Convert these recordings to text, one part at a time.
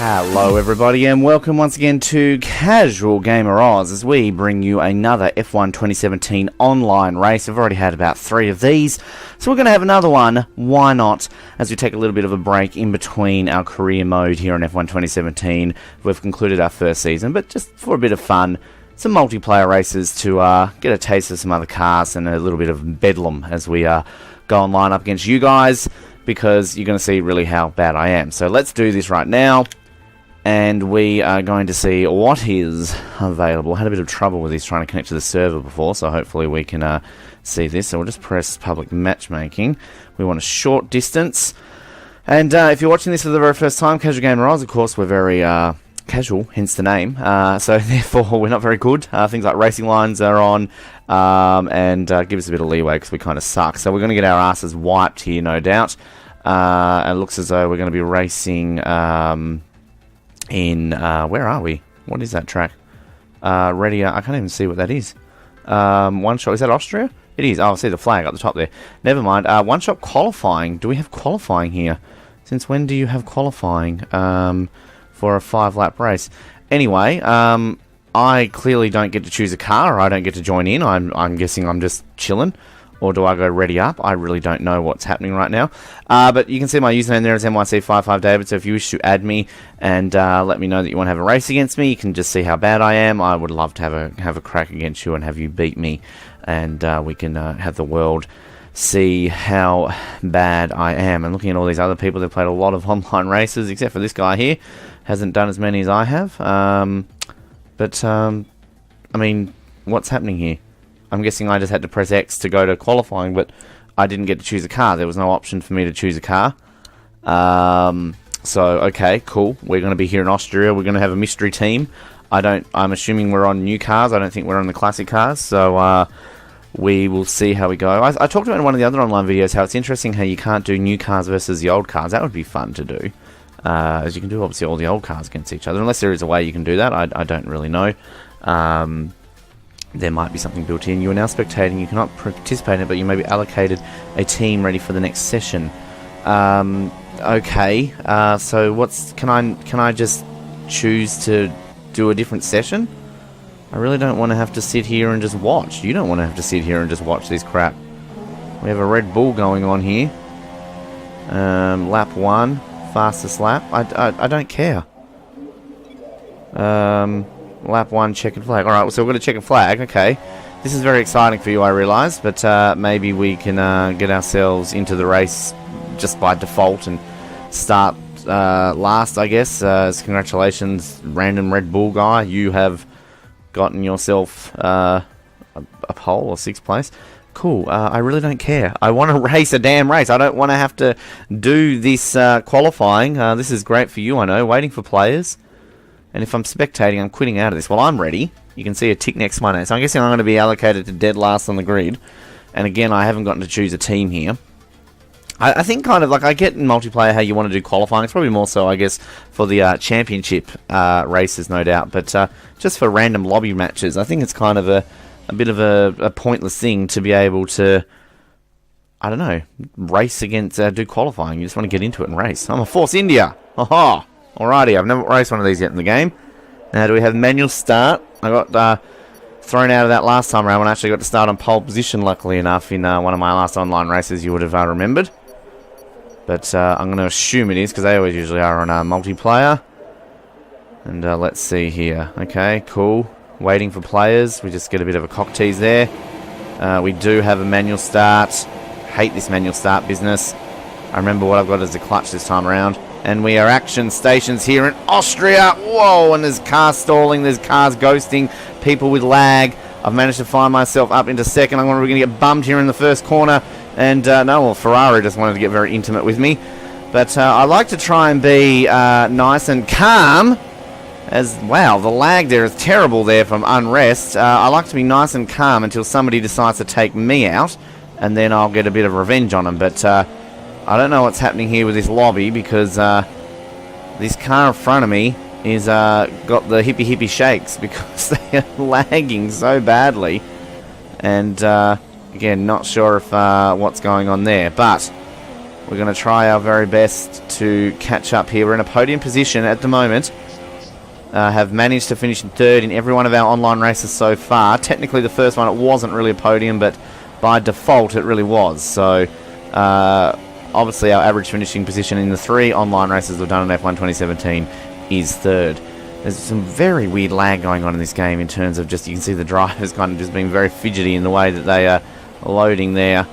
Hello everybody and welcome once again to Casual Gamer Oz as we bring you another F1 2017 online race. We've already had about 3 of these, so we're going to have another one, why not, as we take a little bit of a break in between our career mode here on F1 2017. We've concluded our first season, but just for a bit of fun, some multiplayer races to get a taste of some other cars and a little bit of bedlam as we go online up against you guys, because you're going to see really how bad I am. So let's do this right now. And we are going to see what is available. I had a bit of trouble with this trying to connect to the server before, so hopefully we can see this. So we'll just press public matchmaking. We want a short distance. And if you're watching this for the very first time, Casual Gamer Oz, of course, we're very casual, hence the name. So therefore, we're not very good. Things like racing lines are on, and give us a bit of leeway because we kind of suck. So we're going to get our asses wiped here, no doubt. It looks as though we're going to be racing... where are we? What is that track? Ready, I can't even see what that is. One shot, is that Austria? It is. Oh, I see the flag at the top there. Never mind. One shot qualifying. Do we have qualifying here? Since when do you have qualifying for a 5-lap race? Anyway, I clearly don't get to choose a car, or I don't get to join in. I'm guessing I'm just chilling. Or do I go ready up? I really don't know what's happening right now. But you can see my username there is NYC55David. So if you wish to add me and let me know that you want to have a race against me, you can just see how bad I am. I would love to have a crack against you and have you beat me. And we can have the world see how bad I am. And looking at all these other people, they've played a lot of online races, except for this guy here. Hasn't done as many as I have. I mean, what's happening here? I'm guessing I just had to press X to go to qualifying, but I didn't get to choose a car. There was no option for me to choose a car. So, okay, cool. We're going to be here in Austria. We're going to have a mystery team. I'm assuming we're on new cars. I don't think we're on the classic cars. So, we will see how we go. I talked about in one of the other online videos how it's interesting how you can't do new cars versus the old cars. That would be fun to do. As you can do, obviously, all the old cars against each other. Unless there is a way you can do that. I don't really know. There might be something built in. You are now spectating. You cannot participate in it, but you may be allocated a team ready for the next session. Okay. So can I just choose to do a different session? I really don't want to have to sit here and just watch. You don't want to have to sit here and just watch this crap. We have a Red Bull going on here. Lap 1, fastest lap. I don't care. Lap 1, checkered flag. Alright, so we're going to check a flag. Okay. This is very exciting for you, I realise, but maybe we can get ourselves into the race just by default and start last, I guess. Congratulations, random Red Bull guy. You have gotten yourself a pole or 6th place. Cool. I really don't care. I want to race a damn race. I don't want to have to do this qualifying. This is great for you, I know. Waiting for players. And if I'm spectating, I'm quitting out of this. Well, I'm ready. You can see a tick next to my name. So I'm guessing I'm going to be allocated to dead last on the grid. And again, I haven't gotten to choose a team here. I think kind of like I get in multiplayer how you want to do qualifying. It's probably more so, I guess, for the championship races, no doubt. But just for random lobby matches, I think it's kind of a bit of a pointless thing to be able to, I don't know, race against, do qualifying. You just want to get into it and race. I'm a Force India. Ha-ha. Alrighty, I've never raced one of these yet in the game. Now, do we have manual start? I got thrown out of that last time around when I actually got to start on pole position, luckily enough, in one of my last online races you would have remembered. But I'm going to assume it is, because they always usually are on multiplayer. And let's see here. Okay, cool. Waiting for players. We just get a bit of a cock tease there. We do have a manual start. Hate this manual start business. I remember what I've got as a clutch this time around. And we are action stations here in Austria. Whoa, and there's cars stalling, there's cars ghosting, people with lag. I've managed to find myself up into second. I'm going to get bummed here in the first corner. And Ferrari just wanted to get very intimate with me. But I like to try and be nice and calm. Wow, the lag there is terrible there from Unrest. I like to be nice and calm until somebody decides to take me out. And then I'll get a bit of revenge on them. But I don't know what's happening here with this lobby, because this car in front of me is got the hippie shakes because they are lagging so badly. And again, not sure if what's going on there, but We're going to try our very best to catch up here. We're in a podium position at the moment. Have managed to finish in third in every one of our online races so far. Technically, the first one, it wasn't really a podium, but by default, it really was. So, obviously, our average finishing position in the 3 online races we've done in F1 2017 is third. There's some very weird lag going on in this game in terms of just, you can see the drivers kind of just being very fidgety in the way that they are loading there.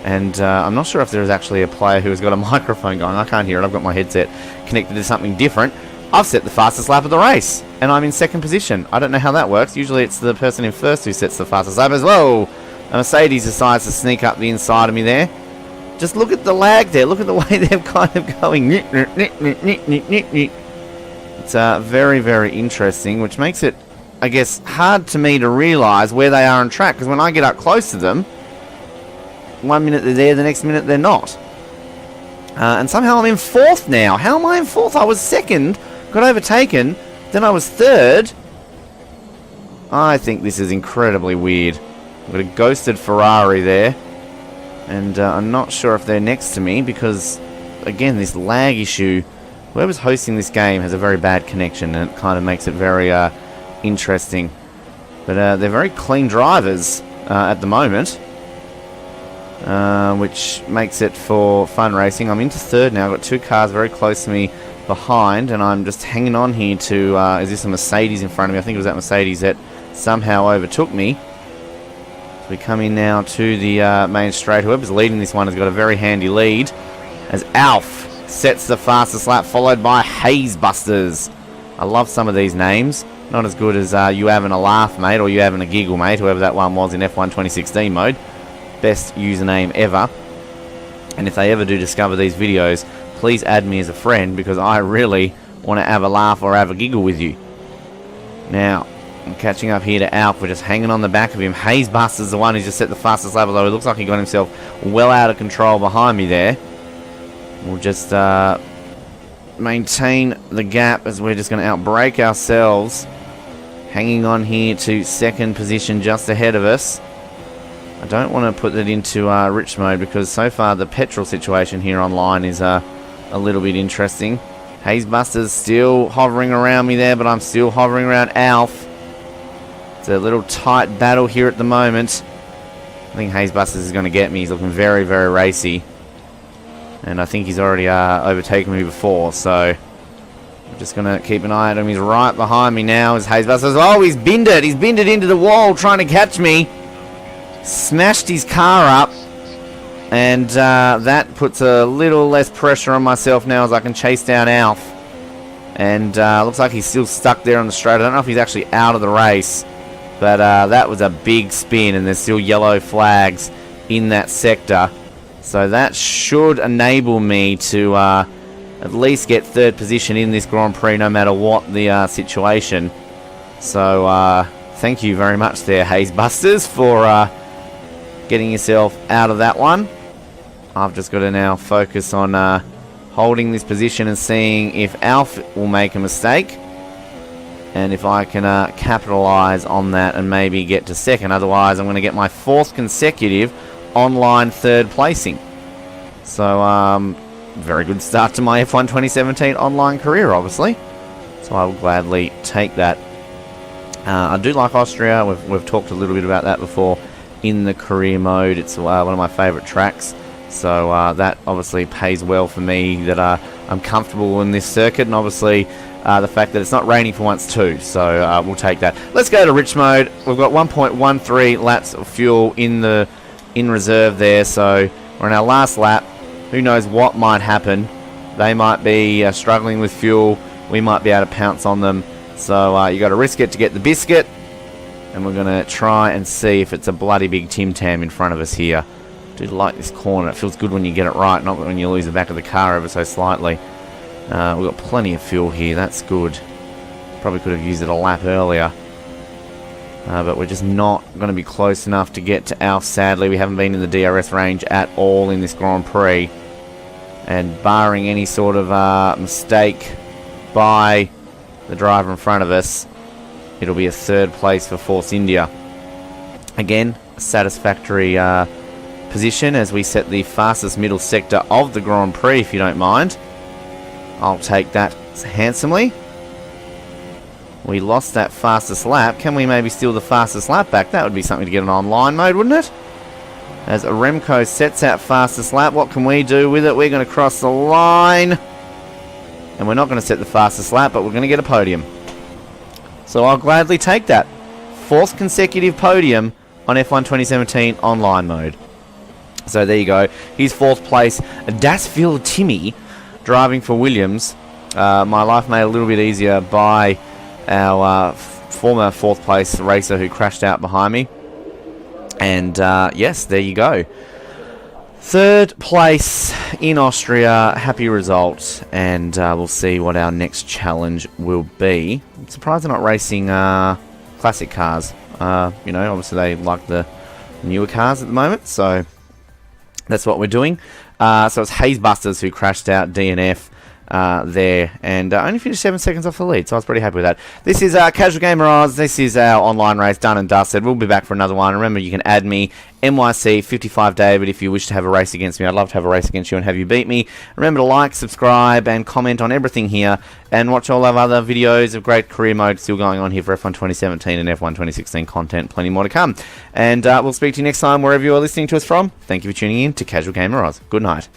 I'm not sure if there's actually a player who has got a microphone going. I can't hear it. I've got my headset connected to something different. I've set the fastest lap of the race, and I'm in second position. I don't know how that works. Usually it's the person in first who sets the fastest lap as well. A Mercedes decides to sneak up the inside of me there. Just look at the lag there. Look at the way they're kind of going. It's very, very interesting, which makes it, I guess, hard to me to realise where they are on track, because when I get up close to them, 1 minute they're there, the next minute they're not. And somehow I'm in fourth now. How am I in fourth? I was second, got overtaken, then I was third. I think this is incredibly weird. We've got a ghosted Ferrari there. And I'm not sure if they're next to me because, again, this lag issue. Whoever's hosting this game has a very bad connection, and it kind of makes it very interesting. But they're very clean drivers at the moment, which makes it for fun racing. I'm into third now. I've got 2 cars very close to me behind, and I'm just hanging on here to... is this a Mercedes in front of me? I think it was that Mercedes that somehow overtook me. So we come in now to the main straight. Whoever's leading this one has got a very handy lead, as Alf sets the fastest lap, followed by Hazebusters. I love some of these names. Not as good as You Having a Laugh, Mate, or You Having a Giggle, Mate, whoever that one was in F1 2016 mode. Best username ever. And if they ever do discover these videos, please add me as a friend, because I really want to have a laugh or have a giggle with you. Now, I'm catching up here to Alf. We're just hanging on the back of him. Hazebuster's the one who's just set the fastest lap, although it looks like he got himself well out of control behind me there. We'll just maintain the gap as we're just going to outbrake ourselves. Hanging on here to second position just ahead of us. I don't want to put it into rich mode because so far the petrol situation here online is a little bit interesting. Hazebuster's still hovering around me there, but I'm still hovering around Alf. It's a little tight battle here at the moment. I think Hazebusters is going to get me. He's looking very, very racy. And I think he's already overtaken me before, so I'm just going to keep an eye on him. He's right behind me now as Hazebusters. Oh, he's binned it. He's binned it into the wall trying to catch me. Smashed his car up. And that puts a little less pressure on myself now as I can chase down Alf. And looks like he's still stuck there on the straight. I don't know if he's actually out of the race. But that was a big spin, and there's still yellow flags in that sector. So that should enable me to at least get third position in this Grand Prix, no matter what the situation. So thank you very much there, Hazebusters, for getting yourself out of that one. I've just got to now focus on holding this position and seeing if Alf will make a mistake. And if I can capitalise on that and maybe get to second. Otherwise, I'm going to get my 4th consecutive online third placing. So, very good start to my F1 2017 online career, obviously. So I will gladly take that. I do like Austria. We've talked a little bit about that before in the career mode. It's one of my favourite tracks. So that obviously pays well for me that I'm comfortable in this circuit. And obviously... the fact that it's not raining for once too, so we'll take that. Let's go to rich mode. We've got 1.13 laps of fuel in reserve there, so we're on our last lap. Who knows what might happen? They might be struggling with fuel. We might be able to pounce on them. So you got to risk it to get the biscuit, and we're going to try and see if it's a bloody big Tim Tam in front of us here. I do like this corner. It feels good when you get it right, not when you lose the back of the car ever so slightly. We've got plenty of fuel here, that's good. Probably could have used it a lap earlier. But we're just not going to be close enough to get to Alf, sadly. We haven't been in the DRS range at all in this Grand Prix. And barring any sort of mistake by the driver in front of us, it'll be a 3rd place for Force India. Again, a satisfactory position as we set the fastest middle sector of the Grand Prix, if you don't mind. I'll take that handsomely. We lost that fastest lap. Can we maybe steal the fastest lap back? That would be something to get an online mode, wouldn't it? As Remco sets out fastest lap, what can we do with it? We're going to cross the line. And we're not going to set the fastest lap, but we're going to get a podium. So I'll gladly take that. 4th consecutive podium on F1 2017 online mode. So there you go. He's 4th place. Dasville Timmy driving for Williams. My life made a little bit easier by our former 4th place racer who crashed out behind me. And yes, there you go. 3rd place in Austria. Happy result. And we'll see what our next challenge will be. I'm surprised they're not racing classic cars. You know, obviously they like the newer cars at the moment. So that's what we're doing. So it's Hayes Busters who crashed out DNF there, and only finished 7 seconds off the lead, so I was pretty happy with that. This is Casual Gamer Oz. This is our online race done and dusted. We'll be back for another one. Remember, you can add me, NYC55David, if you wish to have a race against me. I'd love to have a race against you and have you beat me. Remember to like, subscribe, and comment on everything here, and watch all our other videos of great career mode still going on here for F1 2017 and F1 2016 content. Plenty more to come. And we'll speak to you next time, wherever you are listening to us from. Thank you for tuning in to Casual Gamer Oz. Good night.